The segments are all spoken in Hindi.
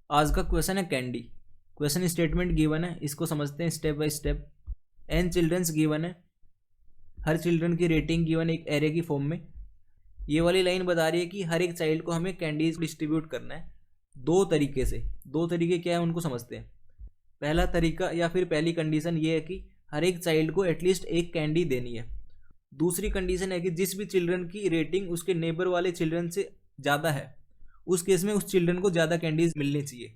आज का क्वेश्चन है कैंडी। क्वेश्चन स्टेटमेंट गिवन है, इसको समझते हैं step by step. N childrens given है, हर चिल्ड्रन की रेटिंग गिवन एक एरे की फॉर्म में। ये वाली लाइन बता रही है कि हर एक चाइल्ड को हमें कैंडीज डिस्ट्रीब्यूट करना है दो तरीके से। दो तरीके क्या है उनको समझते हैं। पहला तरीका या फिर पहली कंडीशन ये है कि हर एक चाइल्ड को एटलीस्ट एक कैंडी देनी है। दूसरी कंडीशन है कि जिस भी चिल्ड्रन की रेटिंग उसके नेबर वाले चिल्ड्रन से ज़्यादा है, उस केस में उस चिल्ड्रन को ज़्यादा कैंडीज मिलनी चाहिए।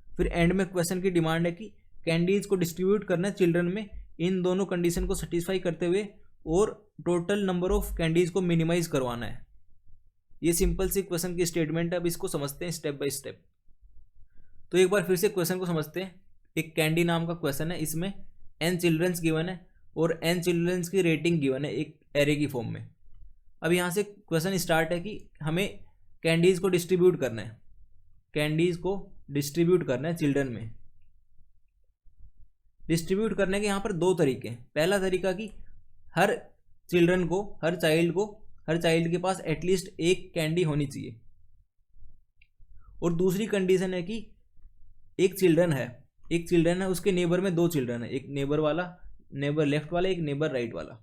फिर एंड में क्वेश्चन की डिमांड है कि कैंडीज को डिस्ट्रीब्यूट करना है चिल्ड्रन में इन दोनों कंडीशन को सेटिस्फाई करते हुए और टोटल नंबर ऑफ कैंडीज को मिनिमाइज करवाना है। ये सिंपल सी क्वेश्चन की स्टेटमेंट है। अब इसको समझते हैं स्टेप बाय स्टेप। तो एक बार फिर से क्वेश्चन को समझते हैं। एक कैंडी नाम का क्वेश्चन है, इसमें एन चिल्ड्रंस गिवन है और एन चिल्ड्रंस की रेटिंग गिवन है एक एरे की फॉर्म में। अब यहाँ से क्वेश्चन स्टार्ट है कि हमें कैंडीज को डिस्ट्रीब्यूट करना है। कैंडीज को डिस्ट्रीब्यूट करना है चिल्ड्रन में। डिस्ट्रीब्यूट करने के यहाँ पर दो तरीके हैं। पहला तरीका कि हर चिल्ड्रन को, हर चाइल्ड के पास एटलीस्ट एक कैंडी होनी चाहिए। और दूसरी कंडीशन है कि एक चिल्ड्रन है उसके नेबर में दो चिल्ड्रन है, एक नेबर लेफ्ट वाला, एक नेबर राइट वाला।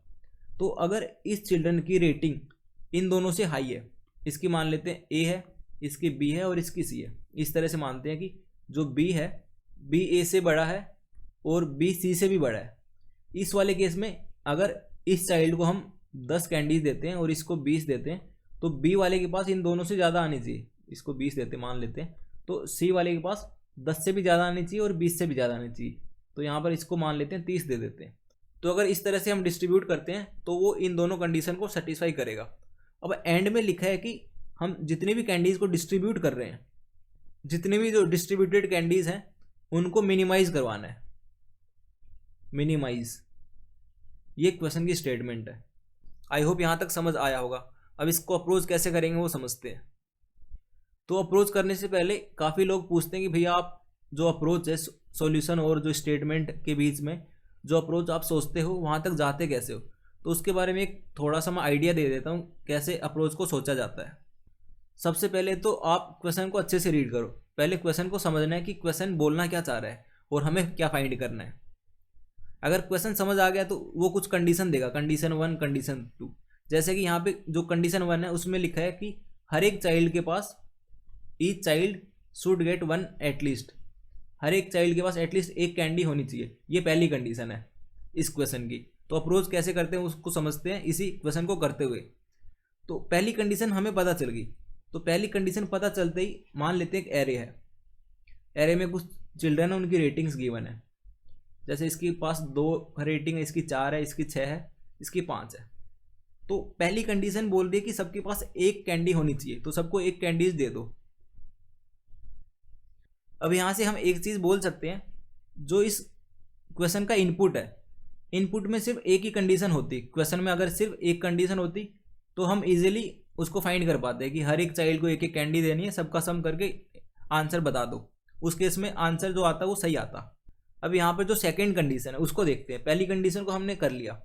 तो अगर इस चिल्ड्रन की रेटिंग इन दोनों से हाई है, इसकी मान लेते हैं ए है, इसकी बी है और इसकी सी है। इस तरह से मानते हैं कि जो बी है, बी ए से बड़ा है और बी सी से भी बड़ा है। इस वाले केस में अगर इस चाइल्ड को हम 10 कैंडीज देते हैं और इसको 20 देते हैं, तो बी वाले के पास इन दोनों से ज़्यादा आनी चाहिए। इसको 20 देते मान लेते हैं, तो सी वाले के पास 10 से भी ज़्यादा आनी चाहिए और 20 से भी ज़्यादा आनी चाहिए। तो यहाँ पर इसको मान लेते हैं 30 दे देते हैं। तो अगर इस तरह से हम डिस्ट्रीब्यूट करते हैं तो वो इन दोनों कंडीशन को सेटिस्फाई करेगा। अब एंड में लिखा है कि हम जितनी भी कैंडीज़ को डिस्ट्रीब्यूट कर रहे हैं, जितने भी जो डिस्ट्रीब्यूटेड कैंडीज़ हैं उनको मिनिमाइज करवाना है। मिनिमाइज, ये क्वेश्चन की स्टेटमेंट है। आई होप यहाँ तक समझ आया होगा। अब इसको अप्रोच कैसे करेंगे वो समझते हैं। तो अप्रोच करने से पहले काफ़ी लोग पूछते हैं कि भैया आप जो अप्रोच है सॉल्यूशन और जो स्टेटमेंट के बीच में जो अप्रोच आप सोचते हो वहाँ तक जाते कैसे हो। तो उसके बारे में एक थोड़ा सा मैं आइडिया दे देता हूँ कैसे अप्रोच को सोचा जाता है। सबसे पहले तो आप क्वेश्चन को अच्छे से रीड करो। पहले क्वेश्चन को समझना है कि क्वेश्चन बोलना क्या चाह रहा है और हमें क्या फाइंड करना है। अगर क्वेश्चन समझ आ गया तो वो कुछ कंडीशन देगा, कंडीशन 1, कंडीशन 2। जैसे कि यहाँ पे जो कंडीशन 1 है उसमें लिखा है कि हर एक चाइल्ड के पास each child should get 1 at least. हर एक चाइल्ड के पास एटलीस्ट एक कैंडी होनी चाहिए। ये पहली कंडीशन है इस क्वेश्चन की। तो अप्रोच कैसे करते हैं उसको समझते हैं इसी क्वेश्चन को करते हुए। तो पहली कंडीशन हमें पता चल गई। तो पहली कंडीशन पता चलते ही मान लेते हैं एक एरे है। एरे में कुछ चिल्ड्रन है, उनकी रेटिंग्स गिवन है। जैसे इसके पास 2 रेटिंग है, इसकी 4 है, इसकी 6 है, इसकी 5 है। तो पहली कंडीशन बोल रही है कि सबके पास एक कैंडी होनी चाहिए, तो सबको एक कैंडीज दे दो। अब यहाँ से हम एक चीज़ बोल सकते हैं, जो इस क्वेश्चन का इनपुट है, इनपुट में सिर्फ एक ही कंडीशन होती। क्वेश्चन में अगर सिर्फ एक कंडीशन होती तो हम इजीली उसको फाइंड कर पाते हैं कि हर एक चाइल्ड को एक एक कैंडी देनी है, सबका सम करके आंसर बता दो। उस केस में आंसर जो आता वो सही आता। अब यहाँ पर जो सेकंड कंडीशन है उसको देखते हैं। पहली कंडीशन को हमने कर लिया,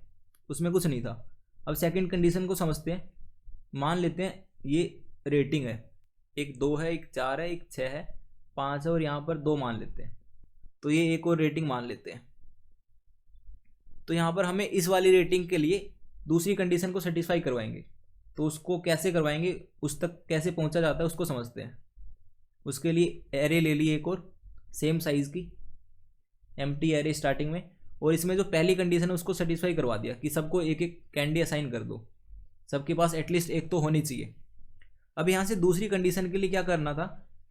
उसमें कुछ नहीं था। अब सेकंड कंडीशन को समझते हैं। मान लेते हैं ये रेटिंग है, एक 2 है, एक 4 है, एक 6 है, 5 है और यहाँ पर 2 मान लेते हैं। तो ये एक और रेटिंग मान लेते हैं। तो यहाँ पर हमें इस वाली रेटिंग के लिए दूसरी कंडीशन को सेटिस्फाई करवाएंगे। तो उसको कैसे करवाएंगे, उस तक कैसे पहुँचा जाता है उसको समझते हैं। उसके लिए एरे ले लिए एक और सेम साइज़ की एम्प्टी एरे स्टार्टिंग में, और इसमें जो पहली कंडीशन है उसको सेटिस्फाई करवा दिया कि सबको एक एक कैंडी असाइन कर दो, सबके पास एटलीस्ट एक तो होनी चाहिए। अब यहाँ से दूसरी कंडीशन के लिए क्या करना था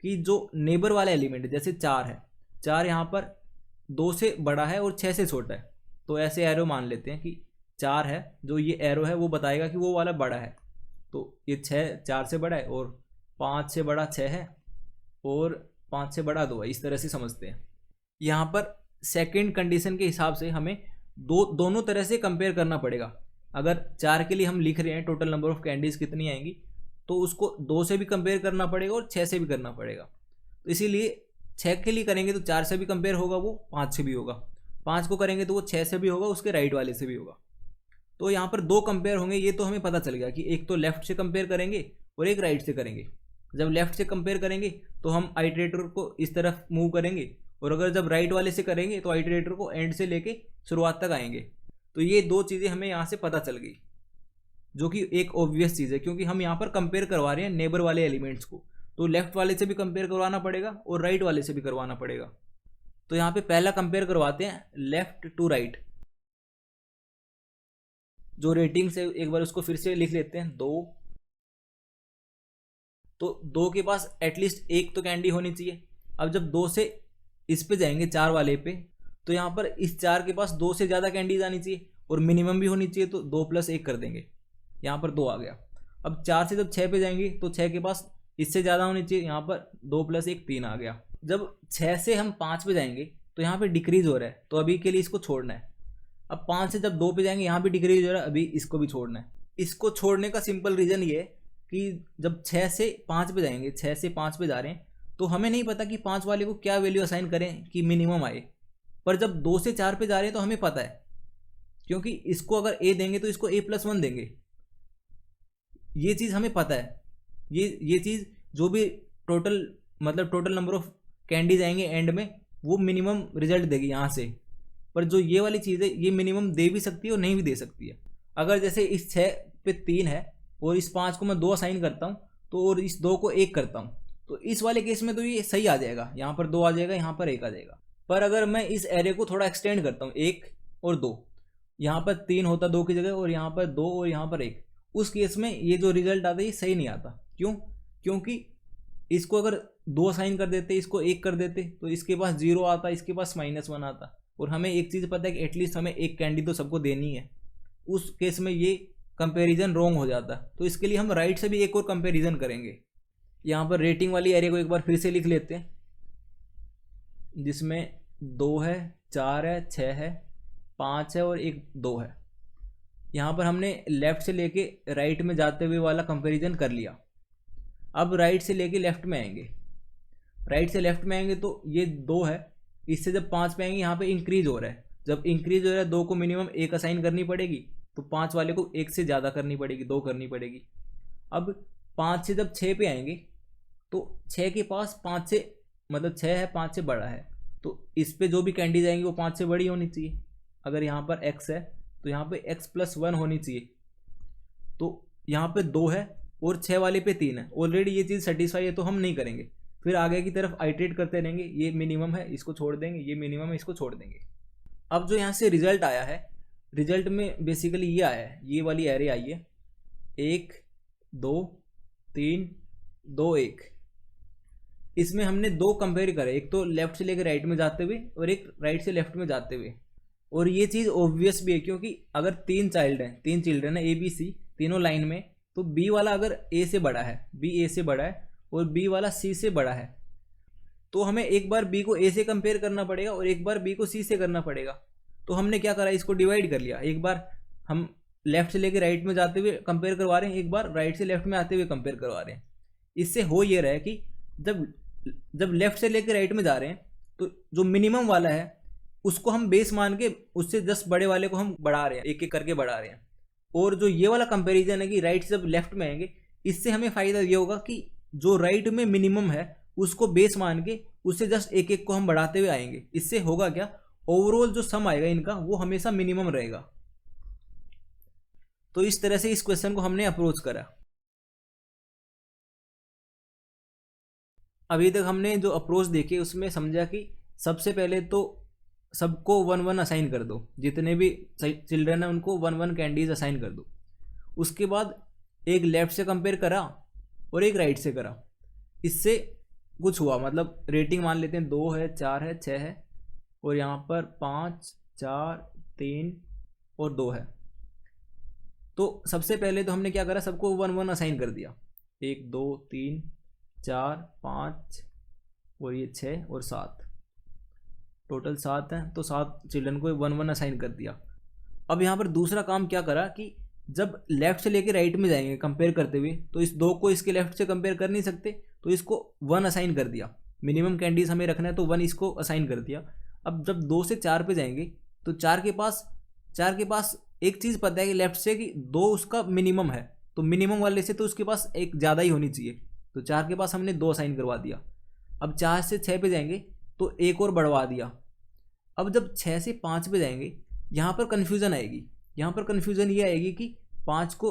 कि जो नेबर वाला एलिमेंट जैसे 4 है, 4 यहाँ पर 2 से बड़ा है और 6 से छोटा है। तो ऐसे एरो मान लेते हैं कि 4 है, जो ये एरो है वो बताएगा कि वो वाला बड़ा है। तो ये 4 से बड़ा है और 5 से बड़ा 6 है और 5 से बड़ा 2 है। इस तरह से समझते हैं। यहाँ पर सेकंड कंडीशन के हिसाब से हमें दोनों तरह से कंपेयर करना पड़ेगा। अगर 4 के लिए हम लिख रहे हैं टोटल नंबर ऑफ कैंडीज कितनी आएंगी, तो उसको 2 से भी कंपेयर करना पड़ेगा और 6 से भी करना पड़ेगा। तो इसीलिए 6 के लिए करेंगे तो 4 से भी कंपेयर होगा, वो 5 से भी होगा। 5 को करेंगे तो वो 6 से भी होगा, उसके राइट वाले से भी होगा। तो यहाँ पर 2 कंपेयर होंगे, ये तो हमें पता चल गया कि एक तो लेफ्ट से कंपेयर करेंगे और एक राइट से करेंगे। जब लेफ्ट से कंपेयर करेंगे तो हम आइटरेटर को इस तरफ मूव करेंगे, और अगर जब राइट वाले से करेंगे तो आइटरेटर को एंड से लेके शुरुआत तक आएंगे। तो ये दो चीज़ें हमें यहाँ से पता चल गई, जो कि एक ऑब्वियस चीज़ है, क्योंकि हम यहाँ पर कंपेयर करवा रहे हैं नेबर वाले एलिमेंट्स को, तो लेफ्ट वाले से भी कंपेयर करवाना पड़ेगा और राइट वाले से भी करवाना पड़ेगा। तो यहाँ पे पहला कंपेयर करवाते हैं लेफ्ट टू राइट। जो रेटिंग से एक बार उसको फिर से लिख लेते हैं 2। तो 2 के पास एटलीस्ट एक तो कैंडी होनी चाहिए। अब जब 2 से इस पे जाएंगे 4 वाले पे, तो यहाँ पर इस 4 के पास 2 से ज़्यादा कैंडीज आनी चाहिए और मिनिमम भी होनी चाहिए, तो 2 + 1 कर देंगे, यहाँ पर 2 आ गया। अब 4 से जब 6 पे जाएंगे तो 6 के पास इससे ज़्यादा होनी चाहिए, यहाँ पर 2 + 1 3 आ गया। जब 6 से हम 5 पे जाएंगे तो यहाँ पे डिक्रीज हो रहा है, तो अभी के लिए इसको छोड़ना है। अब 5 से जब 2 पे जाएंगे यहाँ भी डिक्रीज हो रहा है, अभी इसको भी छोड़ना है। इसको छोड़ने का सिंपल रीज़न ये है कि जब 6 से 5 पे जाएंगे, 6 से 5 पे जा रहे हैं, तो हमें नहीं पता कि 5 वाले को क्या वैल्यू असाइन करें कि मिनिमम आए। पर जब 2 से 4 पे जा रहे हैं तो हमें पता है, क्योंकि इसको अगर ए देंगे तो इसको A+1 देंगे, ये चीज़ हमें पता है। ये चीज़ जो भी टोटल नंबर ऑफ कैंडीज आएंगे एंड में, वो मिनिमम रिजल्ट देगी यहाँ से। पर जो ये वाली चीज़ है, ये मिनिमम दे भी सकती है और नहीं भी दे सकती है। अगर जैसे इस 6 पे 3 है और इस 5 को मैं 2 असाइन करता हूँ, तो और इस 2 को 1 करता हूँ, तो इस वाले केस में तो ये सही आ जाएगा, यहाँ पर 2 आ जाएगा, यहाँ पर 1 आ जाएगा। पर अगर मैं इस एरे को थोड़ा एक्सटेंड करता हूँ, 1 और 2, यहाँ पर 3 होता 2 की जगह, और यहाँ पर 2 और यहाँ पर 1, उस केस में ये जो रिजल्ट आता है ये सही नहीं आता। क्यों? क्योंकि इसको अगर 2 असाइन कर देते, इसको 1 कर देते, तो इसके पास 0 आता, इसके पास -1 आता, और हमें एक चीज़ पता है कि एटलीस्ट हमें एक कैंडी तो सबको देनी है। उस केस में ये कंपैरिजन रॉन्ग हो जाता। तो इसके लिए हम राइट से भी एक और कंपैरिजन करेंगे। यहाँ पर रेटिंग वाली एरे को एक बार फिर से लिख लेते हैं, जिसमें 2 है, 4 है, 6 है, 5 है और एक 2 है। यहाँ पर हमने लेफ़्ट से लेके राइट में जाते हुए वाला कंपैरिजन कर लिया। अब राइट से लेके लेफ़्ट में आएंगे, राइट से लेफ़्ट में आएंगे तो ये 2 है, इससे जब 5 पे आएंगे यहाँ पे इंक्रीज हो रहा है। जब इंक्रीज हो रहा है 2 को मिनिमम 1 असाइन करनी पड़ेगी, तो 5 वाले को 1 से ज़्यादा करनी पड़ेगी, 2 करनी पड़ेगी। अब 5 से जब 6 पे आएंगे तो 6 के पास 5 से 6 है, 5 से बड़ा है, तो इस पे जो भी कैंडीज आएंगी वो 5 से बड़ी होनी चाहिए। अगर यहाँ पर x है तो यहाँ पे x+1 होनी चाहिए। तो यहाँ पे 2 है और 6 वाले पे 3 है, ऑलरेडी ये चीज़ सेटिस्फाई है, तो हम नहीं करेंगे। फिर आगे की तरफ आइटरेट करते रहेंगे, ये मिनिमम है इसको छोड़ देंगे, ये मिनिमम है इसको छोड़ देंगे। अब जो यहाँ से रिजल्ट आया है, रिजल्ट में बेसिकली ये आया है, ये वाली एरे आई है 1 2 3 2 1। इसमें हमने 2 कंपेयर करे, एक तो लेफ्ट से लेकर राइट में जाते हुए और एक राइट से लेफ्ट में जाते हुए। और ये चीज़ ऑब्वियस भी है, क्योंकि अगर 3 चिल्ड्रन है ABC तीनों लाइन में, तो B वाला अगर A से बड़ा है, B A से बड़ा है और B वाला C से बड़ा है, तो हमें एक बार B को A से कंपेयर करना पड़ेगा और एक बार B को C से करना पड़ेगा। तो हमने क्या करा, इसको डिवाइड कर लिया। एक बार हम लेफ्ट से लेकर राइट में जाते हुए कंपेयर करवा रहे हैं, एक बार राइट से लेफ्ट में आते हुए कंपेयर करवा रहे हैं। इससे हो ये रहा है कि जब लेफ्ट से लेकर राइट में जा रहे हैं, तो जो मिनिमम वाला है उसको हम बेस मान के उससे 10 बड़े वाले को हम बढ़ा रहे हैं, एक एक करके बढ़ा रहे हैं। और जो ये वाला कंपैरिजन है कि राइट से जब लेफ्ट में आएंगे, इससे हमें फ़ायदा ये होगा कि जो राइट में मिनिमम है उसको बेस मान के उससे जस्ट एक एक को हम बढ़ाते हुए आएंगे। इससे होगा क्या, ओवरऑल जो सम आएगा इनका वो हमेशा मिनिमम रहेगा। तो इस तरह से इस क्वेश्चन को हमने अप्रोच करा। अभी तक हमने जो अप्रोच देखे उसमें समझा कि सबसे पहले तो सबको 1-1 असाइन कर दो, जितने भी चिल्ड्रन हैं उनको 1-1 कैंडीज असाइन कर दो। उसके बाद एक लेफ्ट से कंपेयर करा और एक राइट से करा। इससे कुछ हुआ, रेटिंग मान लेते हैं 2 है, 4 है, 6 है और यहाँ पर 5 4 3 और 2 है। तो सबसे पहले तो हमने क्या करा, सबको 1-1 असाइन कर दिया, 1 2 3 4 5 और ये 6 और 7, टोटल 7 हैं। तो 7 चिल्ड्रन को 1-1 असाइन कर दिया। अब यहाँ पर दूसरा काम क्या करा कि जब लेफ्ट से लेके राइट में जाएंगे कंपेयर करते हुए, तो इस 2 को इसके लेफ्ट से कंपेयर कर नहीं सकते, तो इसको 1 असाइन कर दिया। मिनिमम कैंडीज हमें रखना है तो 1 इसको असाइन कर दिया। अब जब 2 से 4 पे जाएंगे तो 4 के पास एक चीज़ पता है कि लेफ्ट से कि 2 उसका मिनिमम है, तो मिनिमम वाले से तो उसके पास एक ज़्यादा ही होनी चाहिए। तो 4 के पास हमने 2 असाइन करवा दिया। अब 4 से 6 पे जाएंगे तो एक और बढ़वा दिया। अब जब 6 से 5 पे जाएंगे यहाँ पर कन्फ्यूज़न आएगी। यहाँ पर कन्फ्यूज़न ये आएगी कि 5 को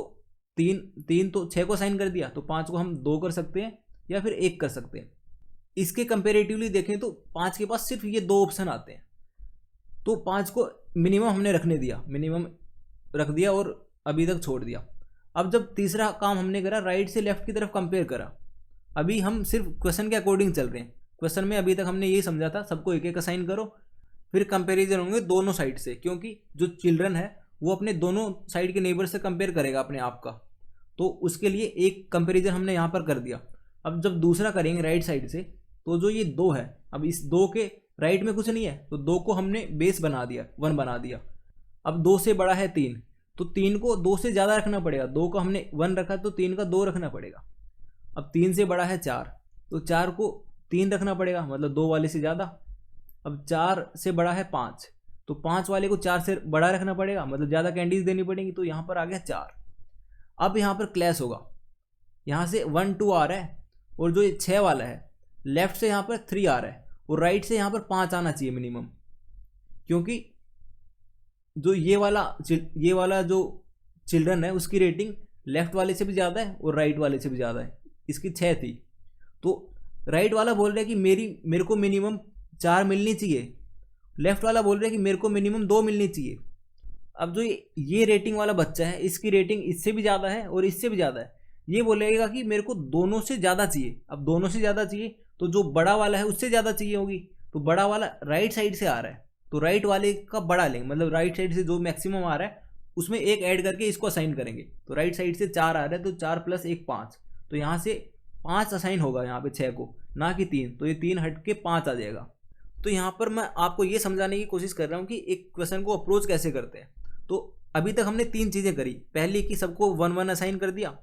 3 तो 6 को असाइन कर दिया, तो 5 को हम 2 कर सकते हैं या फिर 1 कर सकते हैं। इसके कंपेरेटिवली देखें तो 5 के पास सिर्फ ये 2 ऑप्शन आते हैं, तो 5 को मिनिमम हमने रखने दिया, मिनिमम रख दिया और अभी तक छोड़ दिया। अब जब तीसरा काम हमने करा, राइट से लेफ्ट की तरफ कंपेयर करा। अभी हम सिर्फ क्वेश्चन के अकॉर्डिंग चल रहे हैं। क्वेश्चन में अभी तक हमने यही समझा था सबको एक एक असाइन करो, फिर कंपेरिजन होंगे दोनों साइड से, क्योंकि जो चिल्ड्रन है वो अपने दोनों साइड के नेबर से कंपेयर करेगा अपने आप का, तो उसके लिए एक कंपेरिजन हमने यहाँ पर कर दिया। अब जब दूसरा करेंगे राइट साइड से, तो जो ये 2 है, अब इस 2 के राइट में कुछ नहीं है, तो 2 को हमने बेस बना दिया, 1 बना दिया। अब 2 से बड़ा है 3, तो 3 को 2 से ज़्यादा रखना पड़ेगा। 2 को हमने 1 रखा तो 3 का 2 रखना पड़ेगा। अब 3 से बड़ा है 4, तो 4 को 3 रखना पड़ेगा, मतलब 2 वाले से ज़्यादा। अब 4 से बड़ा है 5, तो 5 वाले को 4 से बड़ा रखना पड़ेगा, मतलब ज़्यादा कैंडीज देनी पड़ेंगी, तो यहाँ पर आ गया 4। अब यहाँ पर क्लैश होगा, यहाँ से 1 2 आ रहा है, और जो ये 6 वाला है लेफ्ट से यहाँ पर 3 आ रहा है, और राइट से यहाँ पर 5 आना चाहिए मिनिमम, क्योंकि जो ये वाला जो चिल्ड्रन है उसकी रेटिंग लेफ्ट वाले से भी ज़्यादा है और राइट वाले से भी ज़्यादा है। इसकी 6 थी, तो राइट वाला बोल रहा है कि मेरे को मिनिमम 4 मिलनी चाहिए, लेफ्ट वाला बोल रहा है कि मेरे को मिनिमम 2 मिलनी चाहिए। अब जो ये रेटिंग वाला बच्चा है इसकी रेटिंग इससे भी ज़्यादा है और इससे भी ज़्यादा है, ये बोलेगा कि मेरे को दोनों से ज़्यादा चाहिए। अब दोनों से ज़्यादा चाहिए तो जो बड़ा वाला है उससे ज़्यादा चाहिए होगी, तो बड़ा वाला राइट साइड से आ रहा है तो राइट वाले का बड़ा लेंगे, मतलब राइट साइड से जो मैक्सिमम आ रहा है उसमें एक ऐड करके इसको असाइन करेंगे। तो राइट साइड से 4 आ रहा है तो 4 + 1 5, तो यहाँ से 5 असाइन होगा यहाँ पे 6 को, ना कि 3, तो ये 3 हट के 5 आ जाएगा। तो यहाँ पर मैं आपको ये समझाने की कोशिश कर रहा हूँ कि एक क्वेश्चन को अप्रोच कैसे करते हैं। तो अभी तक हमने 3 चीज़ें करी, पहली कि सबको 1 1 असाइन कर दिया,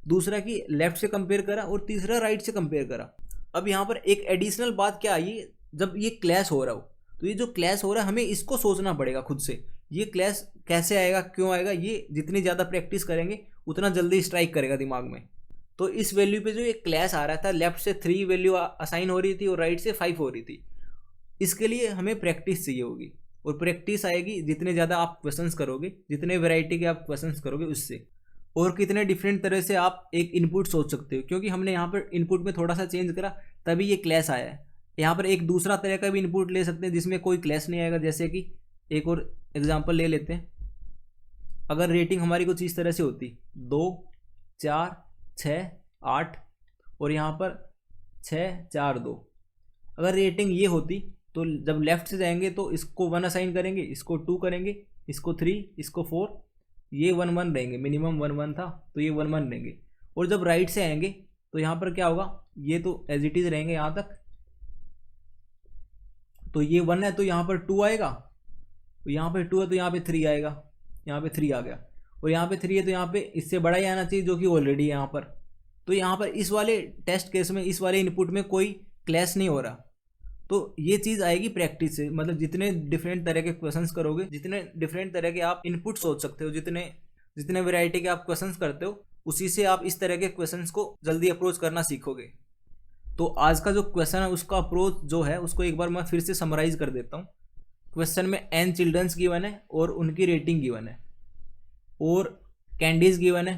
दूसरा कि लेफ्ट से कंपेयर करा, और तीसरा राइट से कंपेयर करा। अब यहाँ पर एक एडिशनल बात क्या आई, जब ये क्लैश हो रहा हो, तो ये जो क्लैश हो रहा है हमें इसको सोचना पड़ेगा खुद से, ये क्लैश कैसे आएगा, क्यों आएगा। ये जितनी ज़्यादा प्रैक्टिस करेंगे उतना जल्दी स्ट्राइक करेगा दिमाग में। तो इस वैल्यू पे जो ये क्लैश आ रहा था, लेफ्ट से 3 वैल्यू असाइन हो रही थी और राइट से 5 हो रही थी, इसके लिए हमें प्रैक्टिस चाहिए होगी, और प्रैक्टिस आएगी जितने ज़्यादा आप क्वेश्चंस करोगे, जितने वैरायटी के आप क्वेश्चंस करोगे उससे, और कितने डिफरेंट तरह से आप एक इनपुट सोच सकते हो। क्योंकि हमने यहाँ पर इनपुट में थोड़ा सा चेंज करा तभी ये क्लैश आया है। यहाँ पर एक दूसरा तरह का भी इनपुट ले सकते हैं जिसमें कोई क्लैश नहीं आएगा। जैसे कि एक और एग्जांपल ले लेते हैं, अगर रेटिंग हमारी कुछ इस तरह से होती 2 4 6 8 और यहाँ पर 6 4 2, अगर रेटिंग ये होती तो जब लेफ्ट से जाएंगे तो इसको 1 असाइन करेंगे, इसको 2 करेंगे, इसको 3, इसको 4, ये 1 1 रहेंगे, मिनिमम 1 1 था तो ये 1 1 रहेंगे। और जब राइट से आएंगे तो यहाँ पर क्या होगा, ये तो एज इट इज रहेंगे यहाँ तक, तो ये 1 है तो यहाँ पर 2 आएगा, तो यहाँ पे 2 है तो यहाँ पे 3 आएगा, यहाँ पे 3 आ गया, और यहाँ पे 3 है तो यहाँ पे इससे बड़ा ही आना चाहिए जो कि ऑलरेडी है यहाँ पर। तो यहाँ पर इस वाले टेस्ट केस में, इस वाले इनपुट में कोई क्लैश नहीं हो रहा। तो ये चीज़ आएगी प्रैक्टिस से, मतलब जितने डिफरेंट तरह के क्वेश्चंस करोगे, जितने डिफरेंट तरह के आप इनपुट सोच सकते हो, जितने वैरायटी के आप क्वेश्चंस करते हो, उसी से आप इस तरह के क्वेश्चंस को जल्दी अप्रोच करना सीखोगे। तो आज का जो क्वेश्चन है उसका अप्रोच जो है उसको एक बार मैं फिर से समराइज कर देता हूँ। क्वेश्चन में n चिल्ड्रंस गिवन है और उनकी रेटिंग गिवन है, और कैंडीज गिवन है।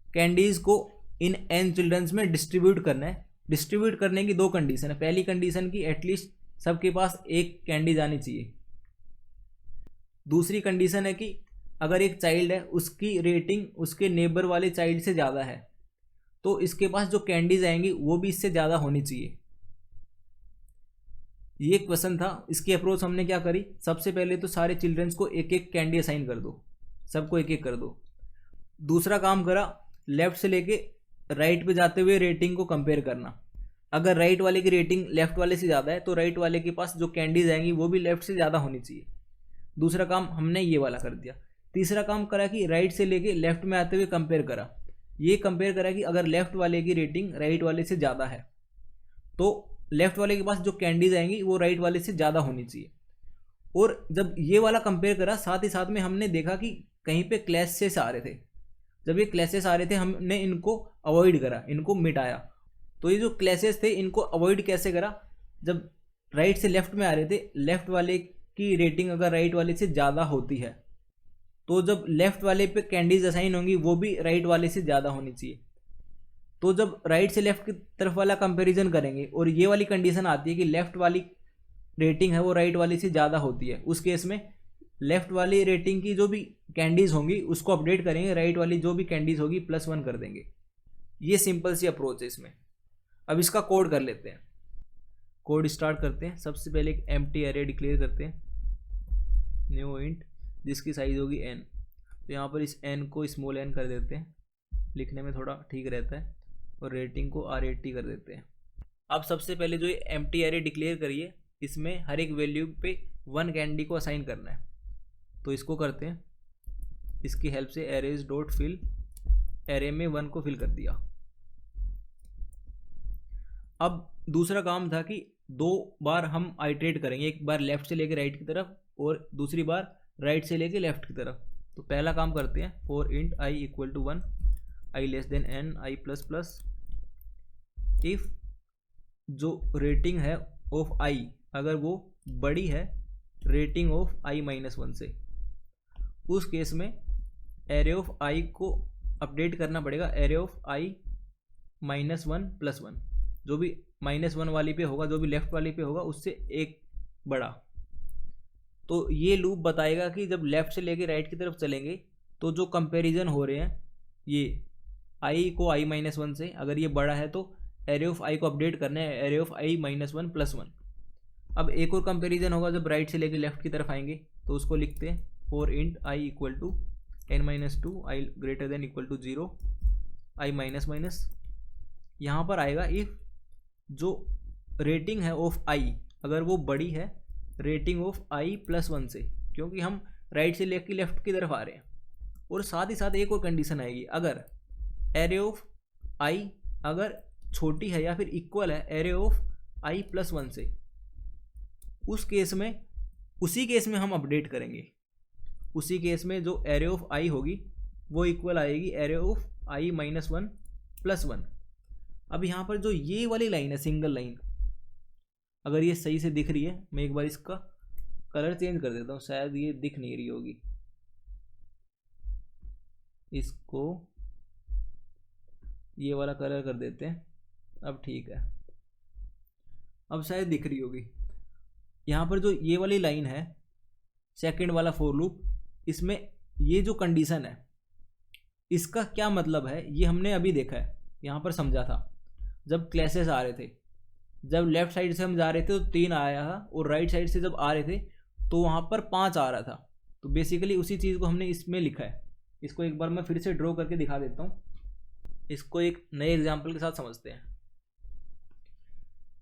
कैंडीज को इन n चिल्ड्रंस में डिस्ट्रीब्यूट करना है। डिस्ट्रीब्यूट करने की 2 कंडीशन है। पहली कंडीशन की एटलीस्ट सबके पास एक कैंडी जानी चाहिए। दूसरी कंडीशन है कि अगर एक चाइल्ड है उसकी रेटिंग उसके नेबर वाले चाइल्ड से ज़्यादा है तो इसके पास जो कैंडीज आएंगी वो भी इससे ज़्यादा होनी चाहिए। ये क्वेश्चन था। इसकी अप्रोच हमने क्या करी, सबसे पहले तो सारे चिल्ड्रंस को एक एक कैंडी असाइन कर दो, सबको एक एक कर दो। दूसरा काम करा, लेफ्ट से लेके राइट पे जाते हुए रेटिंग को कंपेयर करना। अगर राइट वाले की रेटिंग लेफ्ट वाले से ज़्यादा है तो राइट वाले के पास जो कैंडीज आएंगी वो भी लेफ्ट से ज़्यादा होनी चाहिए। दूसरा काम हमने ये वाला कर दिया। तीसरा काम करा कि राइट से लेके लेफ्ट में आते हुए कंपेयर करा। ये कंपेयर करा कि अगर लेफ्ट वाले की रेटिंग राइट वाले से ज़्यादा है तो लेफ्ट वाले के पास जो कैंडीज आएंगी वो राइट वाले से ज़्यादा होनी चाहिए। और जब ये वाला कंपेयर करा, साथ ही साथ में हमने देखा कि कहीं पे क्लैशेस आ रहे थे। जब ये क्लैसेस आ रहे थे हमने इनको अवॉइड करा, इनको मिटाया। तो ये जो क्लैसेस थे इनको अवॉइड कैसे करा, जब राइट से लेफ्ट में आ रहे थे, लेफ्ट वाले की रेटिंग अगर राइट वाले से ज़्यादा होती है तो जब लेफ्ट वाले पे कैंडीज असाइन होंगी वो भी राइट वाले से ज़्यादा होनी चाहिए। तो जब राइट से लेफ्ट की तरफ वाला कंपैरिजन करेंगे और ये वाली कंडीशन आती है कि लेफ्ट वाली रेटिंग है वो राइट वाली से ज़्यादा होती है, उस केस में लेफ्ट वाली रेटिंग की जो भी कैंडीज होंगी उसको अपडेट करेंगे, राइट वाली जो भी कैंडीज होगी +1 कर देंगे। ये सिंपल सी अप्रोच है इसमें। अब इसका कोड कर लेते हैं। कोड स्टार्ट करते हैं। सबसे पहले एक एम्प्टी एरे डिक्लेयर करते हैं, न्यू इंट जिसकी साइज होगी n। तो यहाँ पर इस n को स्मॉल n कर देते हैं, लिखने में थोड़ा ठीक रहता है, और रेटिंग को R80 कर देते हैं। अब सबसे पहले जो ये एम्प्टी एरे डिक्लेयर करिए, इसमें हर एक वैल्यू पे 1 कैंडी को असाइन करना है। तो इसको करते हैं, इसकी हेल्प से एरेज डॉट फिल, एरे में 1 को फिल कर दिया। अब दूसरा काम था कि 2 बार हम आइटरेट करेंगे, एक बार लेफ्ट से लेके राइट की तरफ और दूसरी बार राइट से लेके लेफ्ट की तरफ। तो पहला काम करते हैं, for int i equal to 1, i less than n, i plus plus, if जो रेटिंग है ऑफ i अगर वो बड़ी है रेटिंग ऑफ i -1 से, उस केस में एरे ऑफ i को अपडेट करना पड़ेगा एरे ऑफ i -1 + 1। जो भी -1 वाली पे होगा, जो भी लेफ्ट वाली पे होगा उससे एक बड़ा। तो ये लूप बताएगा कि जब लेफ्ट से लेके राइट की तरफ चलेंगे तो जो कंपैरिजन हो रहे हैं ये i को i -1 से, अगर ये बड़ा है तो एरे ऑफ i को अपडेट करना है एरे ऑफ i -1 + 1। अब एक और कंपैरिजन होगा जब राइट से लेके लेफ्ट की तरफ आएंगे, तो उसको लिखते हैं for int i equal to n - 2, i greater than equal to 0, i minus. यहाँ पर आएगा इफ जो रेटिंग है ऑफ i अगर वो बड़ी है रेटिंग ऑफ i + 1 से, क्योंकि हम राइट से लेके लेफ्ट की तरफ आ रहे हैं। और साथ ही साथ एक और कंडीशन आएगी, अगर एरे ऑफ i अगर छोटी है या फिर इक्वल है एरे ऑफ i + 1 से, उस केस में उसी केस में हम अपडेट करेंगे। उसी केस में जो एरे ऑफ i होगी वो इक्वल आएगी एरे ऑफ i -1 + 1। अब यहाँ पर जो ये वाली लाइन है, सिंगल लाइन, अगर ये सही से दिख रही है, मैं एक बार इसका कलर चेंज कर देता हूँ, शायद ये दिख नहीं रही होगी। इसको ये वाला कलर कर देते हैं, अब ठीक है, अब शायद दिख रही होगी। यहाँ पर जो ये वाली लाइन है, सेकंड वाला फॉर लूप, इसमें ये जो कंडीशन है इसका क्या मतलब है ये हमने अभी देखा है, यहाँ पर समझा था। जब क्लैसेस आ रहे थे, जब लेफ्ट साइड से हम जा रहे थे तो 3 आया था, और राइट साइड से जब आ रहे थे तो वहाँ पर 5 आ रहा था। तो बेसिकली उसी चीज़ को हमने इसमें लिखा है। इसको एक बार मैं फिर से ड्रॉ करके दिखा देता हूँ। इसको एक नए एग्जाम्पल के साथ समझते हैं।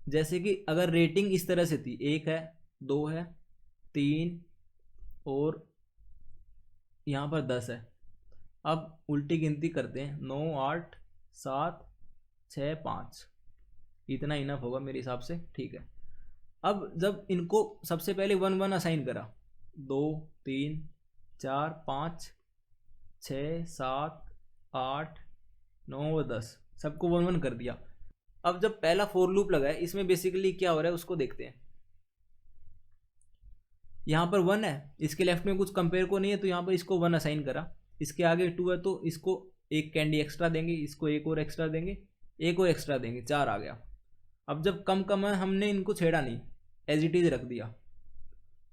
जैसे कि अगर रेटिंग इस तरह से थी, 1 है, 2 है, 3 और यहाँ पर 10 है। अब उल्टी गिनती करते हैं, 9, 8, 7, 6, 5, इतना इनफ होगा मेरे हिसाब से, ठीक है। अब जब इनको सबसे पहले 1 1 असाइन करा, 2, 3, 4, 5, 6, 7, 8, 9 और 10 सबको 1 1 कर दिया। अब जब पहला फॉर लूप लगा है, इसमें बेसिकली क्या हो रहा है उसको देखते हैं। यहाँ पर 1 है, इसके लेफ्ट में कुछ कंपेयर को नहीं है, तो यहाँ पर इसको 1 असाइन करा। इसके आगे 2 है तो इसको एक कैंडी एक्स्ट्रा देंगे, इसको एक और एक्स्ट्रा देंगे, एक और एक्स्ट्रा देंगे, 4 आ गया। अब जब कम कम है हमने इनको छेड़ा नहीं, एज इट इज रख दिया।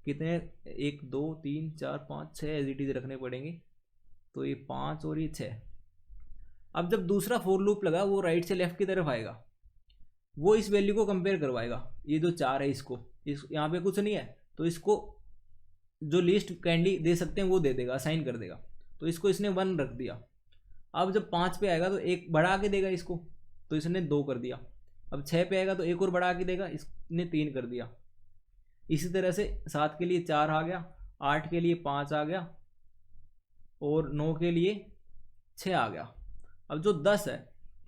कितने, 1 2 3 4 5 6 एज इट इज रखने पड़ेंगे, तो ये 5 और ये 6। अब जब दूसरा फॉर लूप लगा वो राइट से लेफ्ट की तरफ आएगा, वो इस वैल्यू को कंपेयर करवाएगा। ये जो 4 है इसको, इस यहाँ पे कुछ नहीं है तो इसको जो लिस्ट कैंडी दे सकते हैं वो दे देगा, असाइन कर देगा। तो इसको इसने 1 रख दिया। अब जब 5 पे आएगा तो एक बढ़ा के देगा इसको, तो इसने 2 कर दिया। अब 6 पे आएगा तो एक और बढ़ा के देगा, इसने 3 कर दिया। इसी तरह से 7 के लिए 4 आ गया, 8 के लिए 5 आ गया और 9 के लिए 6 आ गया। अब जो 10 है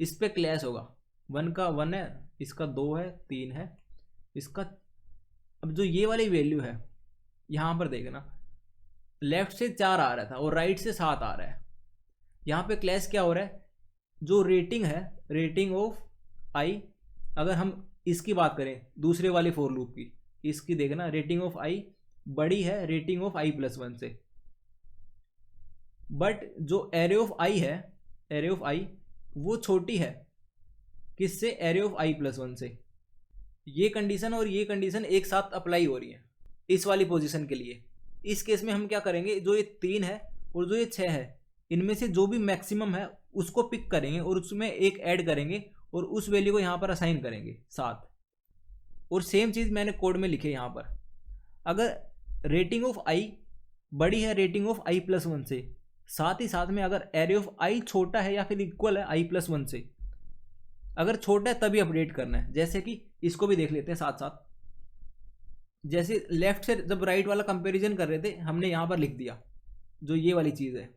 इस पे क्लैश होगा, 1 का 1 है, इसका 2 है, 3 है, इसका। अब जो ये वाली वैल्यू है यहाँ पर देखना, लेफ्ट से 4 आ रहा था और राइट से 7 आ रहा है। यहाँ पे क्लैश क्या हो रहा है, जो रेटिंग है, रेटिंग ऑफ आई, अगर हम इसकी बात करें दूसरे वाले फॉर लूप की, इसकी देखना रेटिंग ऑफ आई बड़ी है रेटिंग ऑफ i+1 से, बट जो एरे ऑफ आई है, एरे ऑफ आई वो छोटी है किससे, एरे ऑफ i+1 से। ये कंडीशन और ये कंडीशन एक साथ अप्लाई हो रही है इस वाली पोजीशन के लिए। इस केस में हम क्या करेंगे, जो ये 3 है और जो ये 6 है, इनमें से जो भी मैक्सिमम है उसको पिक करेंगे और उसमें एक ऐड करेंगे और उस वैल्यू को यहाँ पर असाइन करेंगे 7। और सेम चीज़ मैंने कोड में लिखे यहाँ पर, अगर रेटिंग ऑफ आई बड़ी है रेटिंग ऑफ i+1 से, साथ ही साथ में अगर एरे ऑफ आई छोटा है या फिर इक्वल है i+1 से, अगर छोटा है तभी अपडेट करना है। जैसे कि इसको भी देख लेते हैं साथ साथ, जैसे लेफ्ट से जब राइट वाला कंपैरिजन कर रहे थे हमने यहाँ पर लिख दिया, जो ये वाली चीज़ है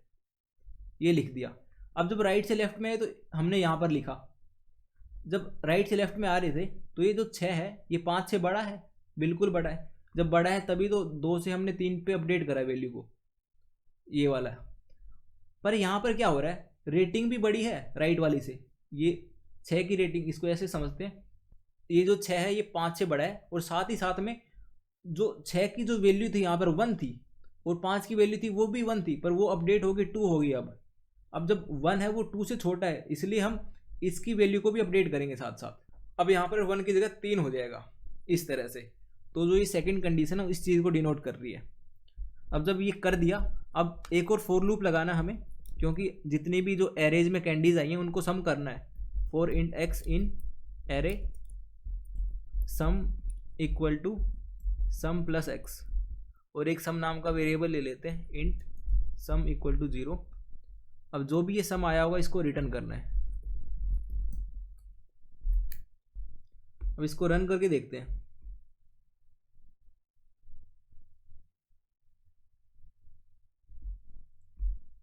ये लिख दिया। अब जब राइट से लेफ्ट में है तो हमने यहाँ पर लिखा, जब राइट से लेफ्ट में आ रहे थे तो ये जो 6 है ये 5 से बड़ा है, बिल्कुल बड़ा है, जब बड़ा है तभी तो 2 से हमने 3 पे अपडेट करा वैल्यू को, ये वाला। पर यहाँ पर क्या हो रहा है, रेटिंग भी बड़ी है राइट वाली से, ये 6 की रेटिंग, इसको ऐसे समझते हैं, ये जो 6 है ये 5 से बड़ा है, और साथ ही साथ में जो 6 की जो वैल्यू थी यहाँ पर 1 थी और 5 की वैल्यू थी वो भी 1 थी, पर वो अपडेट होगी 2 होगी। अब जब 1 है वो 2 से छोटा है, इसलिए हम इसकी वैल्यू को भी अपडेट करेंगे साथ साथ। अब यहाँ पर 1 की जगह 3 हो जाएगा इस तरह से। तो जो ये सेकंड कंडीशन है इस चीज़ को डिनोट कर रही है। अब जब ये कर दिया, अब एक और फॉर लूप लगाना हमें, क्योंकि जितनी भी जो एरेज में कैंडीज आई हैं उनको सम करना है। For int X in array sum equal to sum plus X, और एक सम नाम का वेरिएबल ले लेते हैं, इंट सम इक्वल टू 0। अब जो भी ये सम आया होगा इसको रिटर्न करना है। अब इसको रन करके देखते हैं।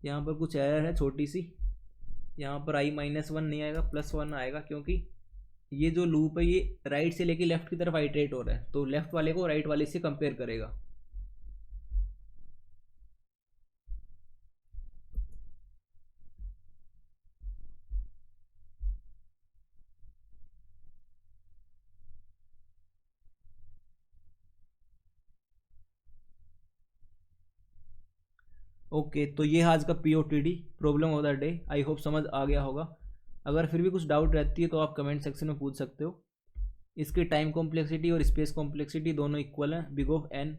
यहाँ पर कुछ एरर है छोटी सी, यहाँ पर i-1 नहीं आएगा, +1 आएगा, क्योंकि ये जो लूप है ये राइट से लेके लेफ्ट की तरफ आइटरेट हो रहा है, तो लेफ्ट वाले को राइट वाले से कंपेयर करेगा। ओके, तो ये आज का POTD problem of the day. I hope समझ आ गया होगा। अगर फिर भी कुछ डाउट रहती है तो आप कमेंट सेक्शन में पूछ सकते हो। इसकी टाइम कॉम्प्लेक्सिटी और स्पेस कॉम्प्लेक्सिटी दोनों इक्वल हैं, बिग ऑफ n